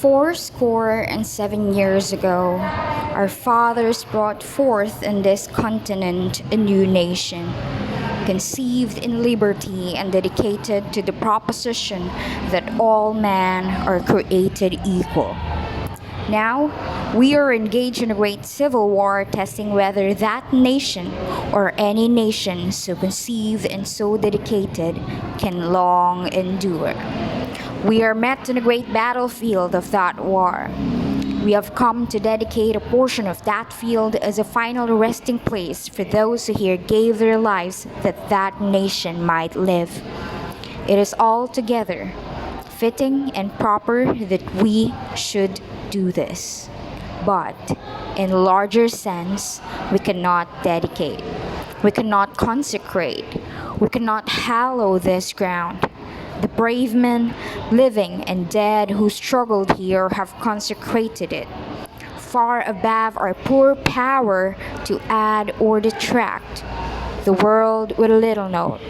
407 years ago, our fathers brought forth in this continent a new nation, conceived in liberty and dedicated to the proposition that all men are created equal. Now, we are engaged in a great civil war, testing whether that nation or any nation so conceived and so dedicated can long endure. We are met in a great battlefield of that war. We have come to dedicate a portion of that field as a final resting place for those who here gave their lives that that nation might live. It is altogether fitting and proper that we should do this. But in larger sense, we cannot dedicate, we cannot consecrate, we cannot hallow this ground. The brave men, living and dead, who struggled here have consecrated it, far above our poor power to add or detract. The world will little note,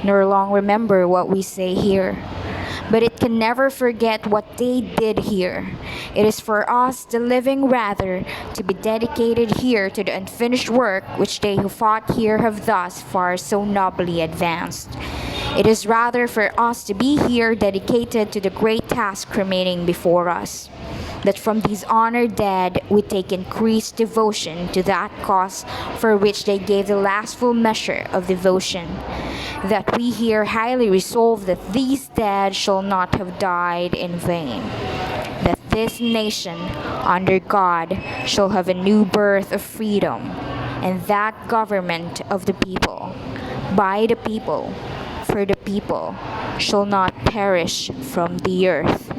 nor long remember what we say here. But it can never forget what they did here. It is for us, the living, rather, to be dedicated here to the unfinished work which they who fought here have thus far so nobly advanced. It is rather for us to be here dedicated to the great task remaining before us, that from these honored dead we take increased devotion to that cause for which they gave the last full measure of devotion, that we here highly resolve that these dead shall not have died in vain, that this nation under God shall have a new birth of freedom, and that government of the people, by the people, for the people, shall not perish from the earth.